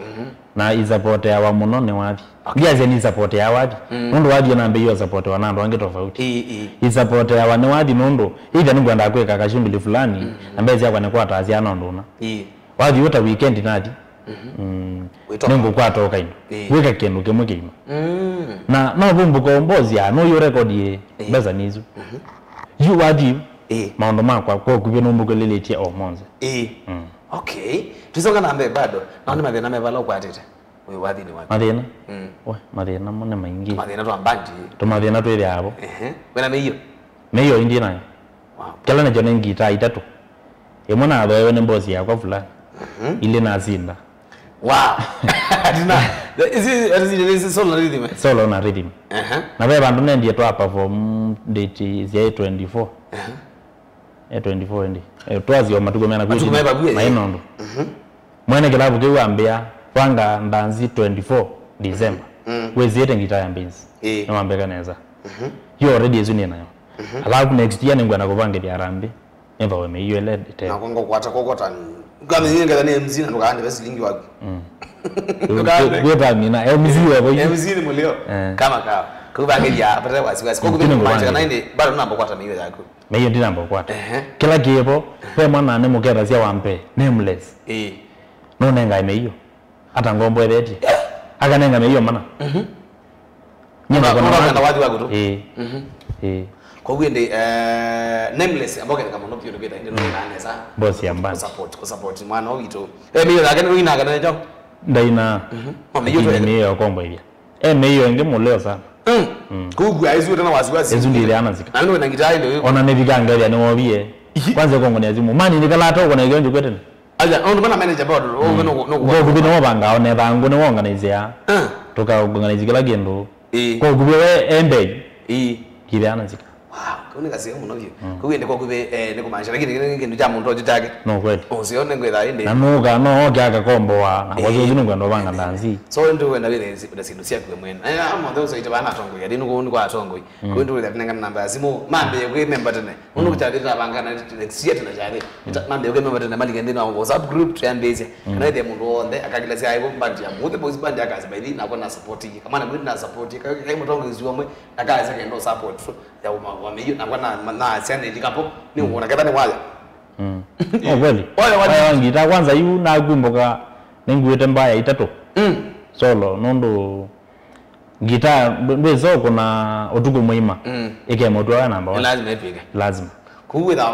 na support ya wa muno ne wadi ngiaze ni support ya wadi ndo wadi na mbeyo support wa nando wange tofauti support ya wa ne wadi ndo ida ningwanda kweka kashumbili fulani ambeze yakwa ne kwa tazi ana ndona wadi yota weekend nadi nengo kwatoka ino weka kendo kemwe kimo na no bumbuko mbozi ya no yo record ye beza nizo you wadi maondo makwa kwa kubino mbuko leletie omonze
okay tuzonga na mbe bado naona madena mevala kwa atete we wadi ni wadi
madena we madena mone maingi
madena to ambandi
to madena to ile hapo
wena meyo
indi nayo wow kala na jone ngita itatu emona ado wewe mbozi yakwa fulani ile na zinda
wow adina is solo na rhythm
na beba bandu nendie to perform date is 24 24 ndi twazi omatugomena
kuti
mainondo mwene kilabu kiwambia wanga ndanzi 24 December wezi yete ngitaya mbizi nwambeka neza you already ezuni nayo alafu next year ningwana kupange bya rambi emba weme hiyo ile
na kongo kwata kokota kama nyinga ndani mzina ndo kaande basi lingi wako
wewe nina mzini wako
mzini mulio kama kawa kubange ya pata wasiwasi kwa kubini manje kana inde bado namba kwata miyo yako
meyo ndi namba kwata kila kipo pe mwana ne mukera sia wampe nameless no nenga meyo ata ngombo eleti akanenga meyo mana
nyama kuna wadi wako tu kwa gwende nameless amboke kama no pio beta ndio nane sa
boss ya mbani
support mwana wito meyo lakini wina kana njo
ndaina meyo to meyo kombo ile meyo nge muleo sana
kugu aizu tena wasiwasi
ezundile anazika
nani wena ngita ile
ona ne biganga ne wobie kwanza kongo ne azimu mani ni kala to kona igonje kwetene
aja ndo bana manager board no
go kubino wabanga one bangu ne wonga ne zia tukaorganize kila kindu kwa kubewe embe kiriana zika
kuni kasi muno vyo kugende kwa kube ne kumanisha lakini kindu cha muntu ojitake
no kweli
usione ngwetha inde
na nuga no gyaka kombo wa na wazo zinu ngendo banga ndanzi
so ndu wena wile ndasindu sia kwe mwena ama those ite bana tongo ya dinu ko kwa tongo ko ndu wile tinanga namba ya simu mambe kwe member tene unu kuchadira banga na sia tena jare mambe kwe member tene mali ngende na WhatsApp group tuyandeze kana ide muntu onde akagila sia ibo mbandi ya muthe boys bandi akazi baidi na kwa na support kama na na support kai mutongo iziwa mwe akazi kendo support ya wameyo na kwa na siane likapo ni uona kata ni wale
kweli wale ngita kwanza yu na gumboka ninguete mbaya itatu solo nondo ngita bezo kuna otugo muima ike moto wa namba
lazima ipige
lazima
kuwitha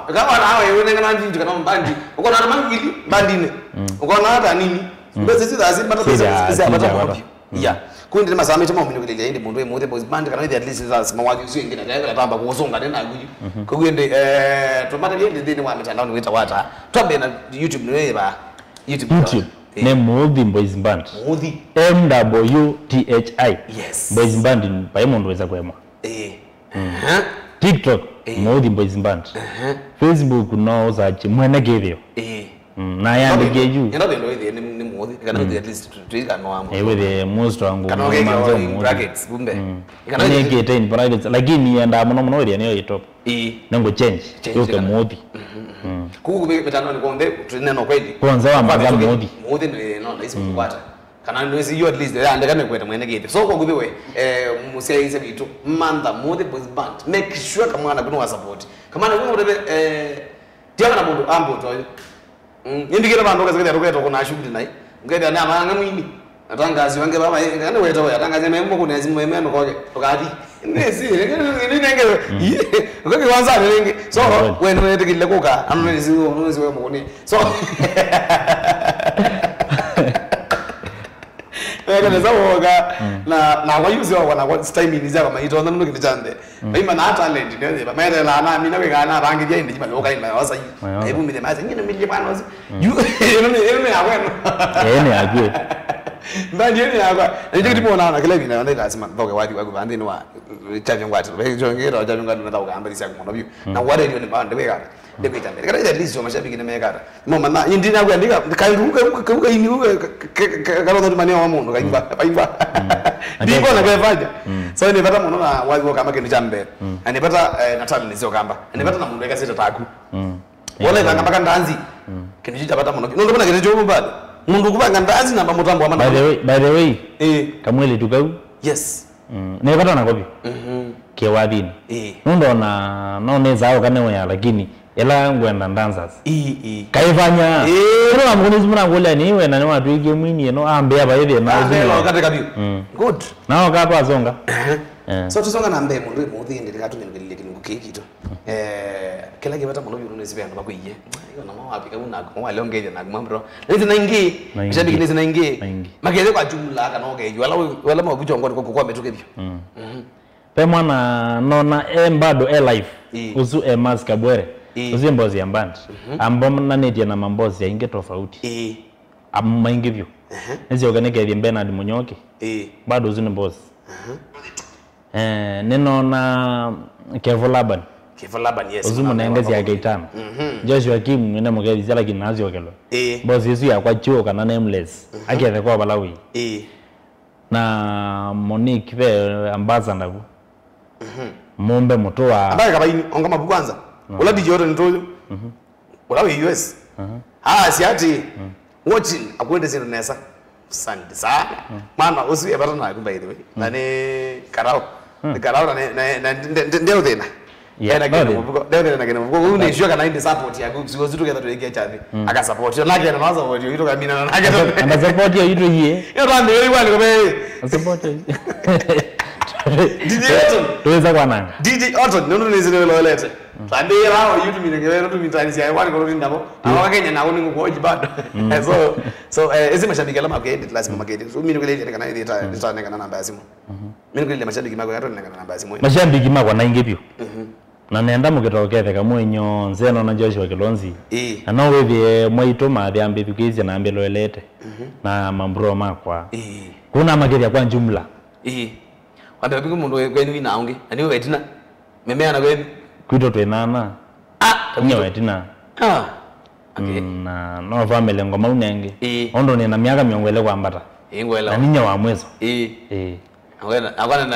kama nawe unenga na njinji kana mbandi uko na mangili bandine uko na hata nini mbese sizazi bata pesa bata wapi ya kundi masame chama umuntu kile inde muntu emuthe boys band kana at least zazi mawaji usiye ngina ndayeka tamba kuzonga nena kuyi kuende tomata yende ndini wa mitandao wita wata tobe na YouTube niweba YouTube
ne Muthi Boys Band
Muthi
MWTHI
yes
Boys Band pa imondo weza kwema TikTok Muthi Boys Band Facebook no zachi mwene githio na yandike juu
enda bendo ile ni Muthi kana at least tuiga no amo
with most wangu
kana manzo brackets bumbe
kana ni gete brackets lakini enda muno ile niyo itop nango change yoke Muthi
kukube betano ni konde tuneno kweli
kwanza wa mbaga Muthi
ni no isi kukwata kana nwezi you at least ande kana kweta mwene gete so kokube we musia ise bitu manda Muthi Boys Band make sure kama ana kuno support kama na kuno tiana na mundu ambo toyo indikira bantu kazikira ruketo kuna shughuli nai ngede na manga mwini atangazi wange baba ngane weta we atangaze membo kuna zimu memeno koje tokati nesi ni nenge ngoke kwanza nenge so when we tikile kuka anonezi we mukuni so kana zawoga na kwa use wa kwa time ni za kama ito ndo kintu chande baima na talent ndio ba mera la na mimi na kana rangi je ndi maloka ni wasa hebu mimi maza ngine mili bana wazi you ene akwena
ene agwe
ndani ene akwa ndio tipo na kile bina ndio lazima ndoke wadi wa kubande ni wa chavyo ngwati be jongera chavyo ngwati na tauka ambali sia kumono byo na wale ndio ni bande we kana ndio kitambele kana ile lizo mashabiki ni mekata mama na indi na kuandika kairuka ini karo ndo mania wa mundu kaimba kaimba ndipo na kafanya so ni pata mundu na wazi kama kindu cha mbele anipata natali nizio kamba anipata na mundu eka sita taku wala kanga mpaka ndanzi kindu cha pata mundu ndo mbona kindu cho mbali mundu kubanga ndanzi na mutambo wa mana
by the way kamwele tukau
yes
ne pata na kopi ke wadini ndo na no nezao kanewe ya lakini ela ngwenda dancers kaifanya ero amkunizi muna ngolya ni wena ni watu ige mwini no ambe aba hivi na
wakati kabio good
nao kapo azonga
so tusonga na mbe mundu Muthi ndi katu ngilile kingu kikito kila kibata mundu yuno nisibe ndo bakuiye iyo na mawapi kabuna ko wale ongeje na kumambro lezi na ingi shabi kinezi na ingi makele kwa jumla kana ogeje wala mabujo ngoni kwa metuke byo
pe mwana nona bado life uzu mask kabwere uzi mbozi ya mbandi ambom na netia na mambozi ya inge tofauti amma inge vyo nezi oganeke ya Bernard Munyoki bado uzi mbozi neno na Kevo Laban
yes
uzi munengezi ya Gaitana Joshua Kim nene mugezi zala kinazi okelo mbozi isu ya kwa chuo kana nameless akethe kwa Balawi na Monique ve ambaza ndavu mombe mutoa
ambaye kabaini onga mabu kwanza wala dijoto nitoyo wala we US si ati watching akwende zero nesa sandi sana mana usiye bata na kumba ile nani karao na ndio tena yana kile mvuko ndio na kile mvuko une shuka na inde support ya groups wozu together to ege chavi aka support yo nake na maza wojo ito kamina na nake
ana support yo ito yie
yo rande yo wale kwa
support
DJ Otton
tuweza kwa nani
DJ Otton ndio nizile lolete Sande rao YouTube minegewero tu mitanisi ya wani kwa ndabo awa Kenya na uni ngoji bado so ezi mashabiki la makende lazima makende so mimi ngile kana ile nita nanga na namba ya simu mimi ngile mashabiki mako yato nanga na namba ya simu
mashabiki mako na ingepyo na nenda mukitokete kamwe nyo nzeno na Joshua Kilonzi na no withie mwaito mathi ambi thukizi na ambi loelete na mambro makwa kuna mageria kwa jumla
wanda bigu mundu kwenu ina onge ani wetina memea na kwenu
kwito twenana tamnya wetina
okay
na no family ngoma unenge ondo ni na miaka miongwele kwambata
ingwela
na ninya wa mwezo
akwana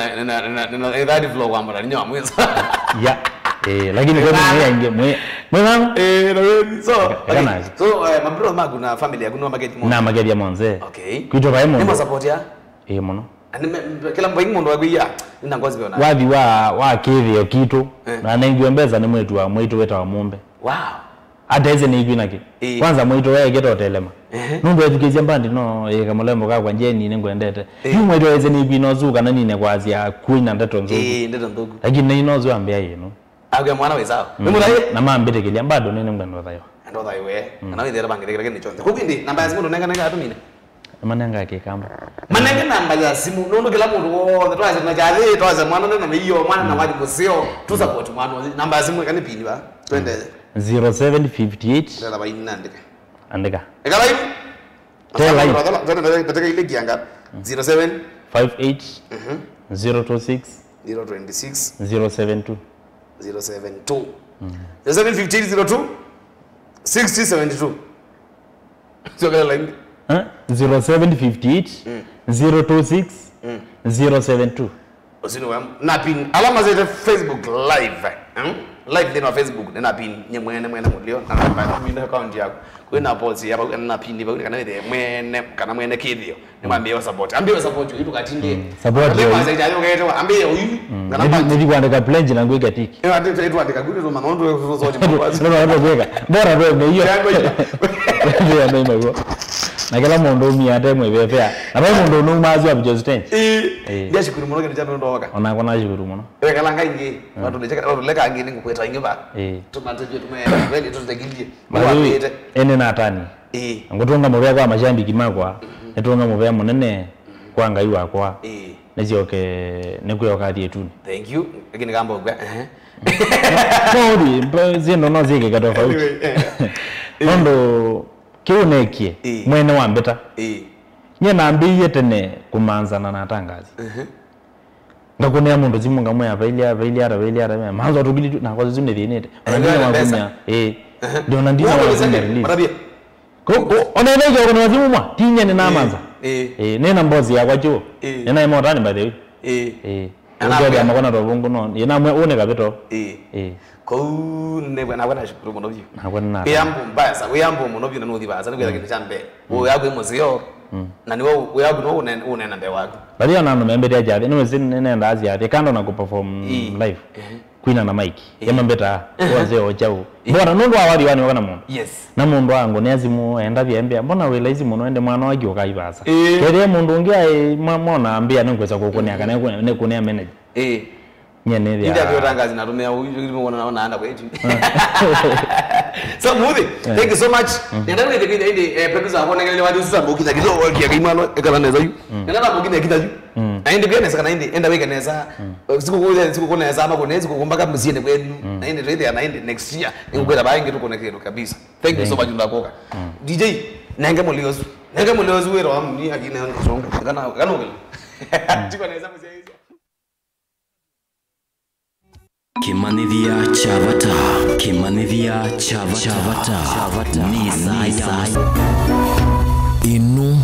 na edadi flow kwambata ninya wa mwezo
ya lakini kwa mwe mwe mama
so mabro magu na family yakuna mageti
mo na mageti ya monze
okay
kwito bae mo
nimo support ya
mono
kila mbaingi mundu wakuya ina ngozi biona
wathi wa kithio kitu na nengi mbeza ni mwetu wa mwetu weta wa mumbe
wow
ateze ni igwina ki kwanza mwetu wewe geto telema nundu edukezia mbandi no kamulembo ka kwa njeni ni ngwendete ni mwetu weze ni igwina zuka na nine kwa azia kuina ndeto nzugu
ndeto nzugu
lakini ni nozo ambia yenu
agya mwana wezao mumurai
na mambete kilia bado nene ngwendo thayo
ndo thayo we na withera bangire ni chonde kukwindi namba ya simu ndo nenga atumine
manenga ke kamba
manenga namba ya simu nondo kila mundu wothe twaze na jathi twaze mwana na miyo mwana na wathi musio tu support mwana namba ya simu kanipini ba twende
0758
ndala ba inandika
andika
ekala hivi
tela hivi
twende nataka ile kianga 07
58 026
026 072 0758 02 6072 sio kala line
0758 026 072
osino wam na pin alama za Facebook live live ndino Facebook na pin nyemwene mulio na namba ya account yako kwena pause yapa na pin ba kana wede mwene kana mwene kidhio nimwambie support ambiwe support yitu katinde
support
leo mwanza jayo ngeto ambiye huyu
kana pande ndi kuandika pledge na ngweka tiki
ati tu andika gudu ma nondo zote
ndo kweka bora ndo hiyo ndio ndio ndio na kila mundu umia temwe bebea na bali mundu no mazi wa Justin
ndia shukuru muno kene jambo ndo waka
ona kona shukuru muno
we kala ngai watu ndecheka watu leka ngini ngukweta inge ba tumanteje tume kweli tutegilie mwapete
ene na tani ngotonga mubya kwa mashambiki makwa netonga mubya munene kwa ngai wakwa nezioke nekuyoka thietu
thank you lakini kamba ugwa
Mori zino no zige katofauti nondo kiunekie mwene wa mbeta nye nambiye tene kumanzana na tangazi ngakunia mundu zimunga mwe availia manzo tugili na kwa zune thienete onandina wagumya ndio nandina wagumya release ko onene jo kuna wazimu mwa tinye ni namanza nena mbozi yakwa chuo nena imotani by the way ndio ya makona rovungu no yena mwe one kabito
ko ne bwana bwana shukuru muno byo
nakwana
yambu mbasa yambu muno byo no thibaza ni kwela kintu chambe wo yagwe muzio na ni wo yagwe no unena mbe wako
bali ana no membe ya jadi no zin nenda azia de kando na kuperform live kuina na mic yama mbeta waze ochao bora nundu awali wani wakana mundu
yes
na mundu wangu ni azimu enda byembe mbona we lazy muno ende mwana wagi okaibasa kere mundu ngia mwana ambia ninkweza kukunia kana ne kunia manager nyene dia
ndio tangazi na tumea huyu unaona anda kwetu so move thank you so much nenda ngene kile inde producer akona ngene wadi ususa bokita kizo walkia kaimano ekala neza yu nenda na bokita kitaju ainde kene saka nainde enda weke neza siku kona neza ama kona siku kumbaka mziene kwenu nainde ready na inde next year ngikukwela baingi tuko nekero kabisa thank you so much ndakoka DJ nenge muliozu wero amni akine songa kana ngelo tiko neza mziene
Kimanithia Chavata Ni Inu